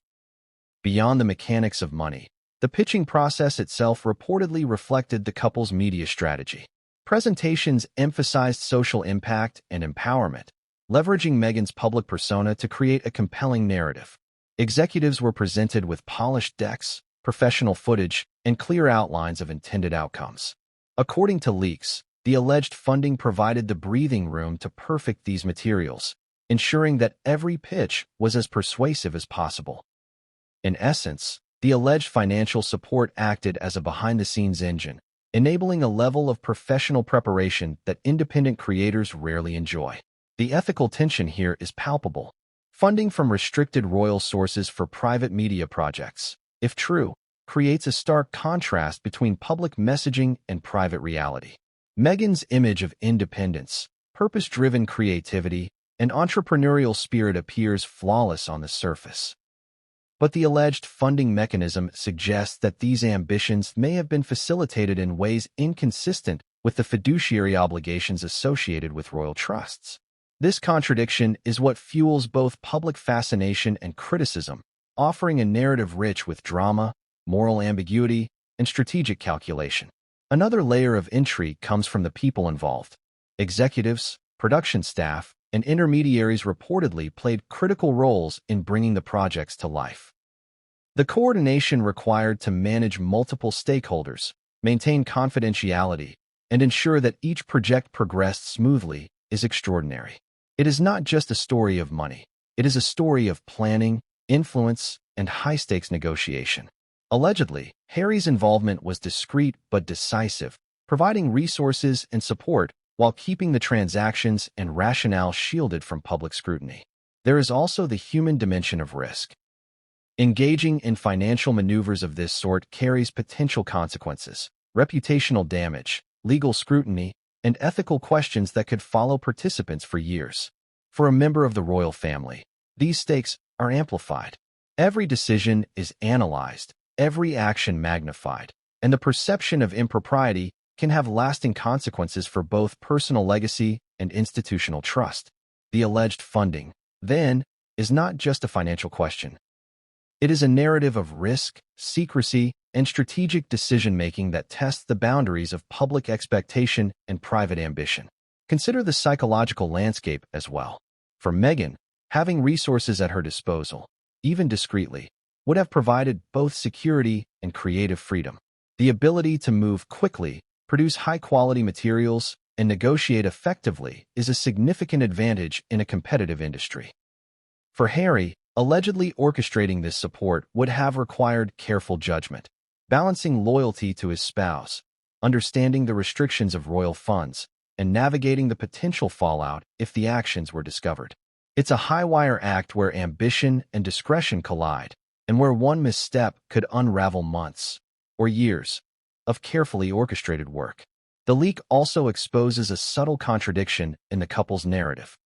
Beyond the mechanics of money, the pitching process itself reportedly reflected the couple's media strategy. Presentations emphasized social impact and empowerment, leveraging Meghan's public persona to create a compelling narrative. Executives were presented with polished decks, professional footage, and clear outlines of intended outcomes. According to leaks, the alleged funding provided the breathing room to perfect these materials, ensuring that every pitch was as persuasive as possible. In essence, the alleged financial support acted as a behind-the-scenes engine, enabling a level of professional preparation that independent creators rarely enjoy. The ethical tension here is palpable. Funding from restricted royal sources for private media projects, if true, creates a stark contrast between public messaging and private reality. Meghan's image of independence, purpose-driven creativity, and entrepreneurial spirit appears flawless on the surface. But the alleged funding mechanism suggests that these ambitions may have been facilitated in ways inconsistent with the fiduciary obligations associated with royal trusts. This contradiction is what fuels both public fascination and criticism, offering a narrative rich with drama, moral ambiguity, and strategic calculation. Another layer of intrigue comes from the people involved. Executives, production staff, and intermediaries reportedly played critical roles in bringing the projects to life. The coordination required to manage multiple stakeholders, maintain confidentiality, and ensure that each project progressed smoothly is extraordinary. It is not just a story of money. It is a story of planning, influence, and high-stakes negotiation. Allegedly, Harry's involvement was discreet but decisive, providing resources and support while keeping the transactions and rationale shielded from public scrutiny. There is also the human dimension of risk. Engaging in financial maneuvers of this sort carries potential consequences, reputational damage, legal scrutiny, and ethical questions that could follow participants for years. For a member of the royal family, these stakes are amplified. Every decision is analyzed, every action magnified, and the perception of impropriety can have lasting consequences for both personal legacy and institutional trust. The alleged funding, then, is not just a financial question. It is a narrative of risk, secrecy, and strategic decision-making that tests the boundaries of public expectation and private ambition. Consider the psychological landscape as well. For Meghan, having resources at her disposal, even discreetly, would have provided both security and creative freedom. The ability to move quickly, produce high-quality materials, and negotiate effectively is a significant advantage in a competitive industry. For Harry, allegedly orchestrating this support would have required careful judgment, balancing loyalty to his spouse, understanding the restrictions of royal funds, and navigating the potential fallout if the actions were discovered. It's a high-wire act where ambition and discretion collide, and where one misstep could unravel months, or years, of carefully orchestrated work. The leak also exposes a subtle contradiction in the couple's narrative.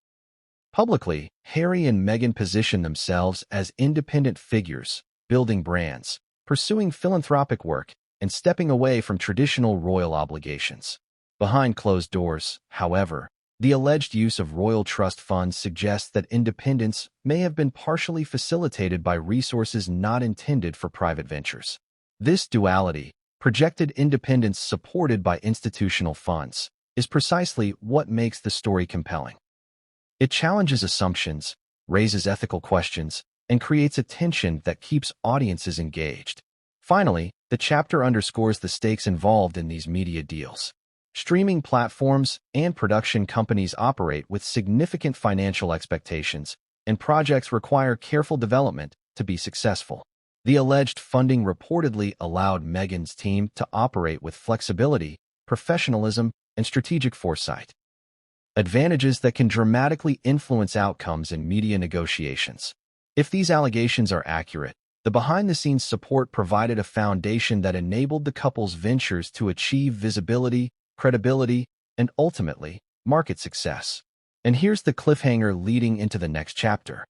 Publicly, Harry and Meghan position themselves as independent figures, building brands, pursuing philanthropic work, and stepping away from traditional royal obligations. Behind closed doors, however, the alleged use of royal trust funds suggests that independence may have been partially facilitated by resources not intended for private ventures. This duality, projected independence supported by institutional funds, is precisely what makes the story compelling. It challenges assumptions, raises ethical questions, and creates a tension that keeps audiences engaged. Finally, the chapter underscores the stakes involved in these media deals. Streaming platforms and production companies operate with significant financial expectations, and projects require careful development to be successful. The alleged funding reportedly allowed Meghan's team to operate with flexibility, professionalism, and strategic foresight. Advantages that can dramatically influence outcomes in media negotiations. If these allegations are accurate, the behind-the-scenes support provided a foundation that enabled the couple's ventures to achieve visibility, credibility, and ultimately, market success. And here's the cliffhanger leading into the next chapter.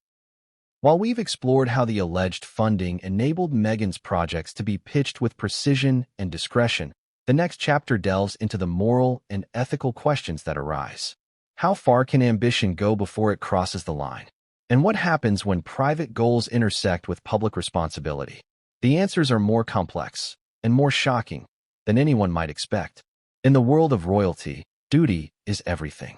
While we've explored how the alleged funding enabled Meghan's projects to be pitched with precision and discretion, the next chapter delves into the moral and ethical questions that arise. How far can ambition go before it crosses the line? And what happens when private goals intersect with public responsibility? The answers are more complex and more shocking than anyone might expect. In the world of royalty, duty is everything.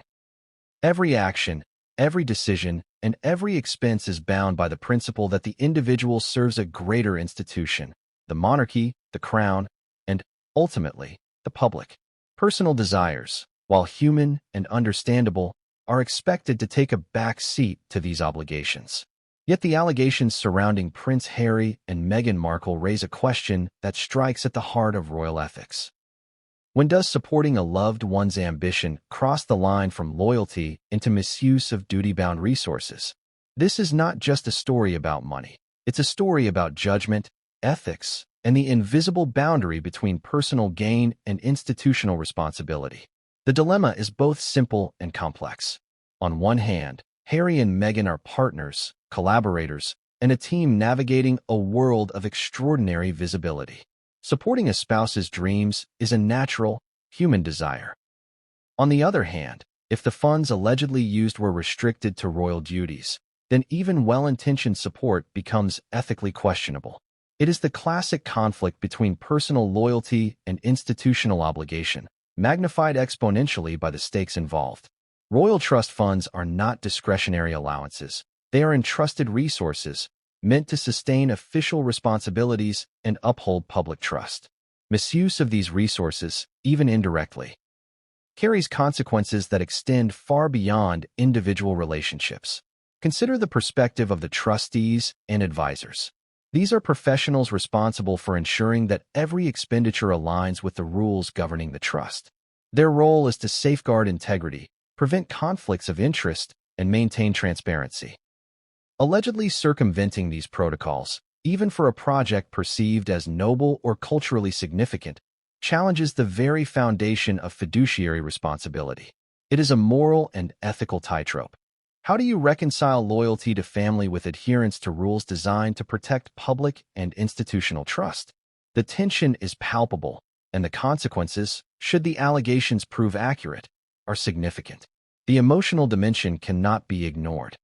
Every action, every decision, and every expense is bound by the principle that the individual serves a greater institution, the monarchy, the crown, and, ultimately, the public. Personal desires, while human and understandable, are expected to take a back seat to these obligations. Yet the allegations surrounding Prince Harry and Meghan Markle raise a question that strikes at the heart of royal ethics. When does supporting a loved one's ambition cross the line from loyalty into misuse of duty-bound resources? This is not just a story about money. It's a story about judgment, ethics, and the invisible boundary between personal gain and institutional responsibility. The dilemma is both simple and complex. On one hand, Harry and Meghan are partners, collaborators, and a team navigating a world of extraordinary visibility. Supporting a spouse's dreams is a natural, human desire. On the other hand, if the funds allegedly used were restricted to royal duties, then even well-intentioned support becomes ethically questionable. It is the classic conflict between personal loyalty and institutional obligation, magnified exponentially by the stakes involved. Royal trust funds are not discretionary allowances. They are entrusted resources, meant to sustain official responsibilities and uphold public trust. Misuse of these resources, even indirectly, carries consequences that extend far beyond individual relationships. Consider the perspective of the trustees and advisors. These are professionals responsible for ensuring that every expenditure aligns with the rules governing the trust. Their role is to safeguard integrity, prevent conflicts of interest, and maintain transparency. Allegedly circumventing these protocols, even for a project perceived as noble or culturally significant, challenges the very foundation of fiduciary responsibility. It is a moral and ethical tightrope. How do you reconcile loyalty to family with adherence to rules designed to protect public and institutional trust? The tension is palpable, and the consequences, should the allegations prove accurate, are significant. The emotional dimension cannot be ignored.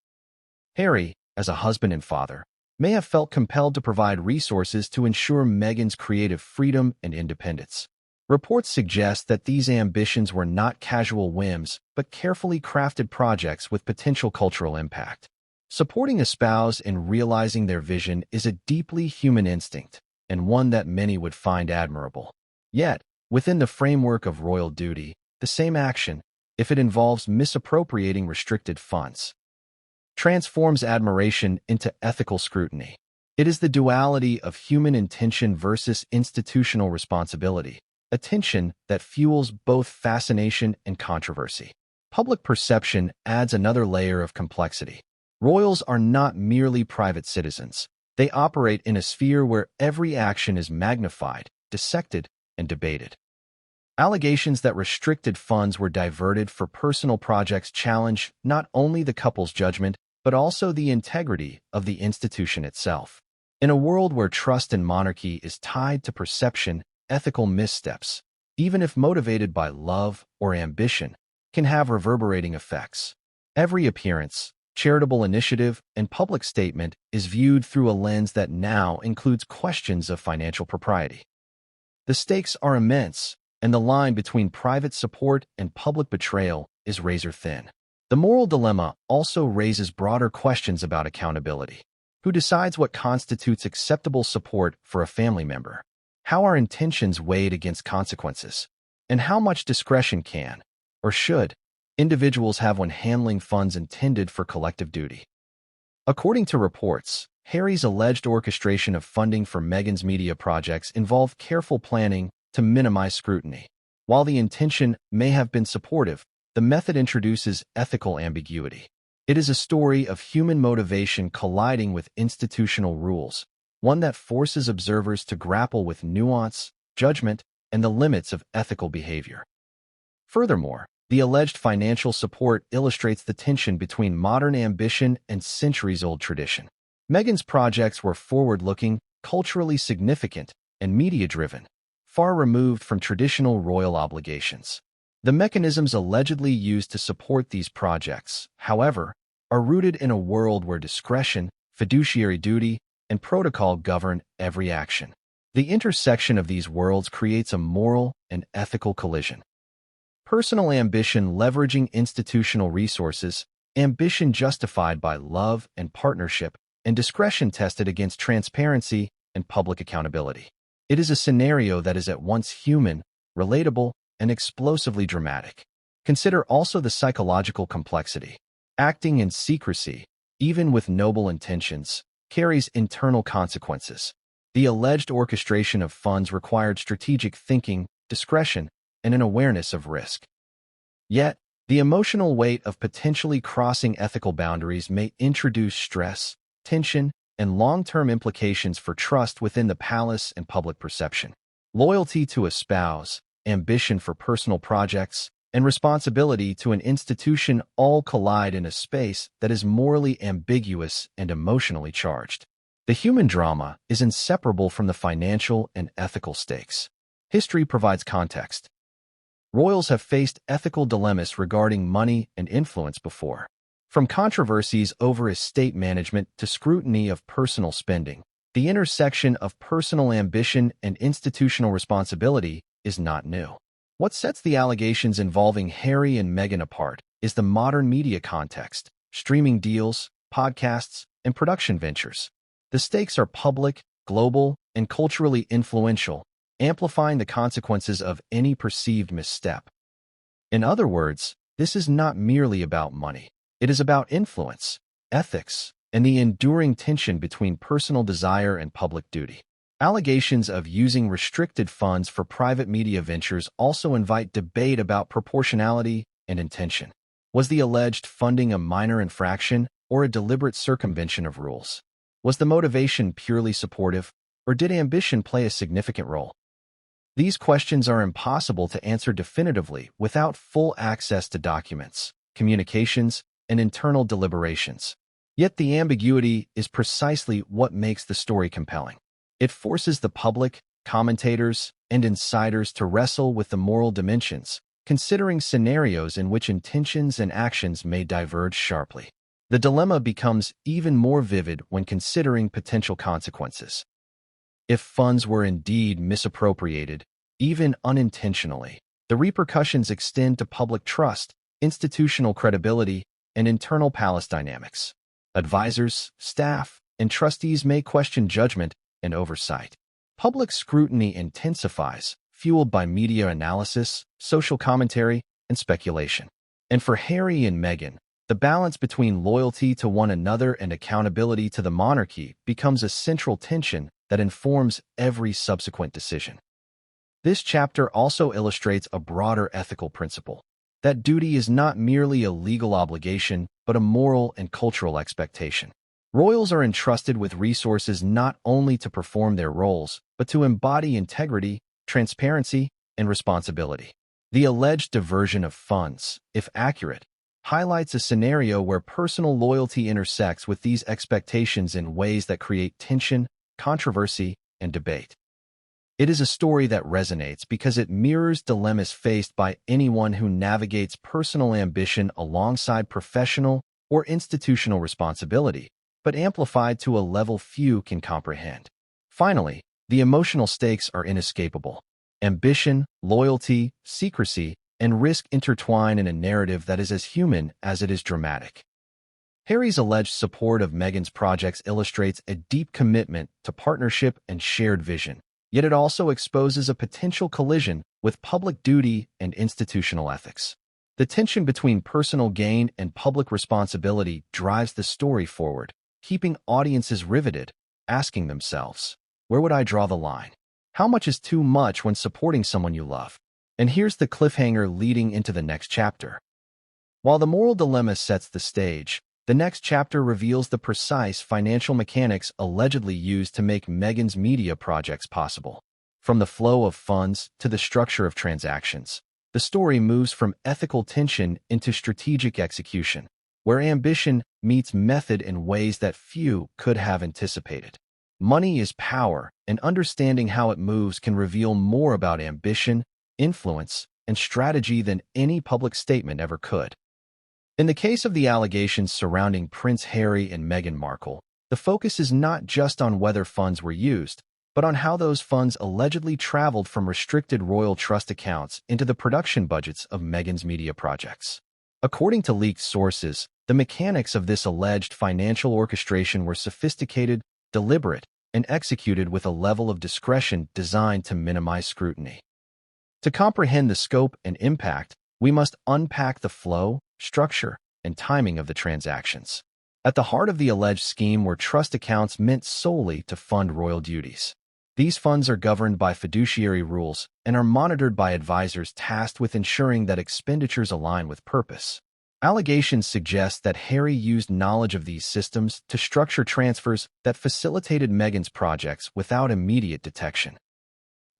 Harry, as a husband and father, may have felt compelled to provide resources to ensure Meghan's creative freedom and independence. Reports suggest that these ambitions were not casual whims, but carefully crafted projects with potential cultural impact. Supporting a spouse in realizing their vision is a deeply human instinct, and one that many would find admirable. Yet, within the framework of royal duty, the same action, if it involves misappropriating restricted funds, transforms admiration into ethical scrutiny. It is the duality of human intention versus institutional responsibility, a tension that fuels both fascination and controversy. Public perception adds another layer of complexity. Royals are not merely private citizens. They operate in a sphere where every action is magnified, dissected, and debated. Allegations that restricted funds were diverted for personal projects challenge not only the couple's judgment, but also the integrity of the institution itself. In a world where trust in monarchy is tied to perception, ethical missteps, even if motivated by love or ambition, can have reverberating effects. Every appearance, charitable initiative, and public statement is viewed through a lens that now includes questions of financial propriety. The stakes are immense, and the line between private support and public betrayal is razor-thin. The moral dilemma also raises broader questions about accountability. Who decides what constitutes acceptable support for a family member? How are intentions weighed against consequences? And how much discretion can, or should, individuals have when handling funds intended for collective duty? According to reports, Harry's alleged orchestration of funding for Meghan's media projects involved careful planning to minimize scrutiny. While the intention may have been supportive, the method introduces ethical ambiguity. It is a story of human motivation colliding with institutional rules, one that forces observers to grapple with nuance, judgment, and the limits of ethical behavior. Furthermore, the alleged financial support illustrates the tension between modern ambition and centuries-old tradition. Meghan's projects were forward-looking, culturally significant, and media-driven, far removed from traditional royal obligations. The mechanisms allegedly used to support these projects, however, are rooted in a world where discretion, fiduciary duty, and protocol govern every action. The intersection of these worlds creates a moral and ethical collision. Personal ambition leveraging institutional resources, ambition justified by love and partnership, and discretion tested against transparency and public accountability. It is a scenario that is at once human, relatable, and explosively dramatic. Consider also the psychological complexity. Acting in secrecy, even with noble intentions, carries internal consequences. The alleged orchestration of funds required strategic thinking, discretion, and an awareness of risk. Yet, the emotional weight of potentially crossing ethical boundaries may introduce stress, tension, and long-term implications for trust within the palace and public perception. Loyalty to a spouse, ambition for personal projects, and responsibility to an institution all collide in a space that is morally ambiguous and emotionally charged. The human drama is inseparable from the financial and ethical stakes. History provides context. Royals have faced ethical dilemmas regarding money and influence before. From controversies over estate management to scrutiny of personal spending, the intersection of personal ambition and institutional responsibility is not new. What sets the allegations involving Harry and Meghan apart is the modern media context, streaming deals, podcasts, and production ventures. The stakes are public, global, and culturally influential, amplifying the consequences of any perceived misstep. In other words, this is not merely about money. It is about influence, ethics, and the enduring tension between personal desire and public duty. Allegations of using restricted funds for private media ventures also invite debate about proportionality and intention. Was the alleged funding a minor infraction or a deliberate circumvention of rules? Was the motivation purely supportive, or did ambition play a significant role? These questions are impossible to answer definitively without full access to documents, communications, and internal deliberations. Yet the ambiguity is precisely what makes the story compelling. It forces the public, commentators, and insiders to wrestle with the moral dimensions, considering scenarios in which intentions and actions may diverge sharply. The dilemma becomes even more vivid when considering potential consequences. If funds were indeed misappropriated, even unintentionally, the repercussions extend to public trust, institutional credibility, and internal palace dynamics. Advisors, staff, and trustees may question judgment and oversight. Public scrutiny intensifies, fueled by media analysis, social commentary, and speculation. And for Harry and Meghan, the balance between loyalty to one another and accountability to the monarchy becomes a central tension that informs every subsequent decision. This chapter also illustrates a broader ethical principle, that duty is not merely a legal obligation, but a moral and cultural expectation. Royals are entrusted with resources not only to perform their roles, but to embody integrity, transparency, and responsibility. The alleged diversion of funds, if accurate, highlights a scenario where personal loyalty intersects with these expectations in ways that create tension, controversy, and debate. It is a story that resonates because it mirrors dilemmas faced by anyone who navigates personal ambition alongside professional or institutional responsibility, but amplified to a level few can comprehend. Finally, the emotional stakes are inescapable. Ambition, loyalty, secrecy, and risk intertwine in a narrative that is as human as it is dramatic. Harry's alleged support of Meghan's projects illustrates a deep commitment to partnership and shared vision, yet it also exposes a potential collision with public duty and institutional ethics. The tension between personal gain and public responsibility drives the story forward, keeping audiences riveted, asking themselves, where would I draw the line? How much is too much when supporting someone you love? And here's the cliffhanger leading into the next chapter. While the moral dilemma sets the stage, the next chapter reveals the precise financial mechanics allegedly used to make Meghan's media projects possible. From the flow of funds to the structure of transactions, the story moves from ethical tension into strategic execution, where ambition meets method in ways that few could have anticipated. Money is power, and understanding how it moves can reveal more about ambition, influence, and strategy than any public statement ever could. In the case of the allegations surrounding Prince Harry and Meghan Markle, the focus is not just on whether funds were used, but on how those funds allegedly traveled from restricted royal trust accounts into the production budgets of Meghan's media projects. According to leaked sources, the mechanics of this alleged financial orchestration were sophisticated, deliberate, and executed with a level of discretion designed to minimize scrutiny. To comprehend the scope and impact, we must unpack the flow, structure, and timing of the transactions. At the heart of the alleged scheme were trust accounts meant solely to fund royal duties. These funds are governed by fiduciary rules and are monitored by advisors tasked with ensuring that expenditures align with purpose. Allegations suggest that Harry used knowledge of these systems to structure transfers that facilitated Meghan's projects without immediate detection.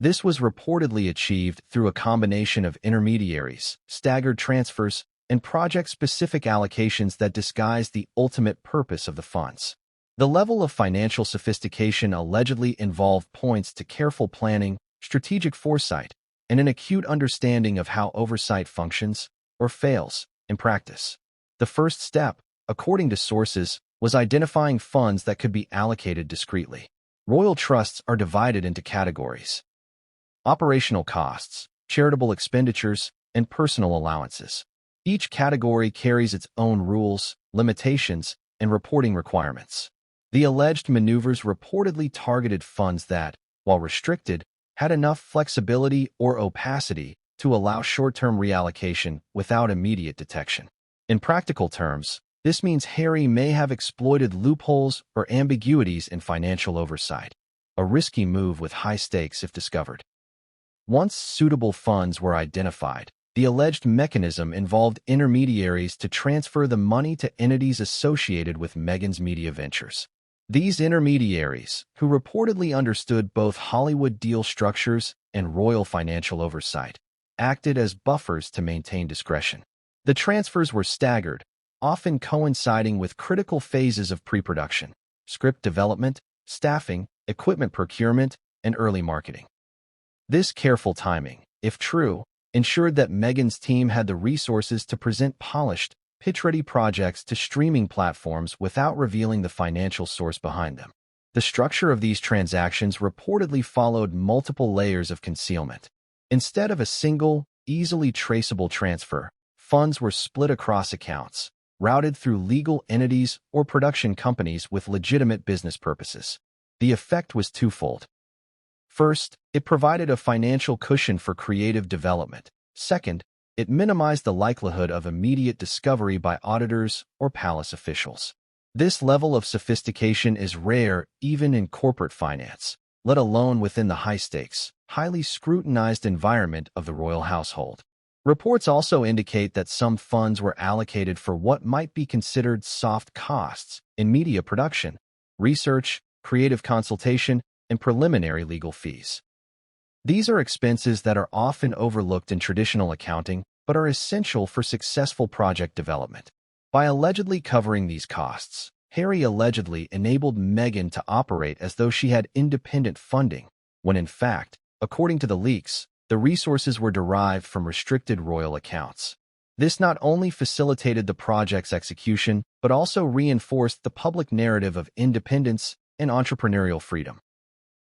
This was reportedly achieved through a combination of intermediaries, staggered transfers, and project-specific allocations that disguise the ultimate purpose of the funds. The level of financial sophistication allegedly involved points to careful planning, strategic foresight, and an acute understanding of how oversight functions, or fails, in practice. The first step, according to sources, was identifying funds that could be allocated discreetly. Royal trusts are divided into categories: operational costs, charitable expenditures, and personal allowances. Each category carries its own rules, limitations, and reporting requirements. The alleged maneuvers reportedly targeted funds that, while restricted, had enough flexibility or opacity to allow short-term reallocation without immediate detection. In practical terms, this means Harry may have exploited loopholes or ambiguities in financial oversight, a risky move with high stakes if discovered. Once suitable funds were identified, the alleged mechanism involved intermediaries to transfer the money to entities associated with Meghan's media ventures. These intermediaries, who reportedly understood both Hollywood deal structures and royal financial oversight, acted as buffers to maintain discretion. The transfers were staggered, often coinciding with critical phases of pre-production, script development, staffing, equipment procurement, and early marketing. This careful timing, if true, ensured that Meghan's team had the resources to present polished, pitch-ready projects to streaming platforms without revealing the financial source behind them. The structure of these transactions reportedly followed multiple layers of concealment. Instead of a single, easily traceable transfer, funds were split across accounts, routed through legal entities or production companies with legitimate business purposes. The effect was twofold. First, it provided a financial cushion for creative development. Second, it minimized the likelihood of immediate discovery by auditors or palace officials. This level of sophistication is rare even in corporate finance, let alone within the high-stakes, highly scrutinized environment of the royal household. Reports also indicate that some funds were allocated for what might be considered soft costs in media production, research, creative consultation, and preliminary legal fees. These are expenses that are often overlooked in traditional accounting but are essential for successful project development. By allegedly covering these costs, Harry allegedly enabled Meghan to operate as though she had independent funding, when in fact, according to the leaks, the resources were derived from restricted royal accounts. This not only facilitated the project's execution, but also reinforced the public narrative of independence and entrepreneurial freedom.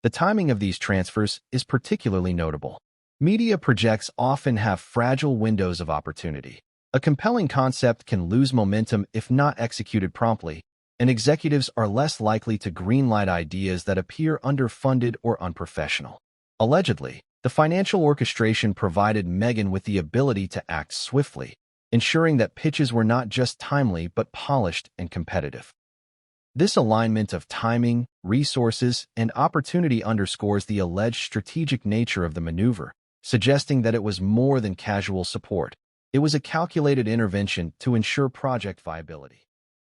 The timing of these transfers is particularly notable. Media projects often have fragile windows of opportunity. A compelling concept can lose momentum if not executed promptly, and executives are less likely to greenlight ideas that appear underfunded or unprofessional. Allegedly, the financial orchestration provided Meghan with the ability to act swiftly, ensuring that pitches were not just timely but polished and competitive. This alignment of timing, resources, and opportunity underscores the alleged strategic nature of the maneuver, suggesting that it was more than casual support. It was a calculated intervention to ensure project viability.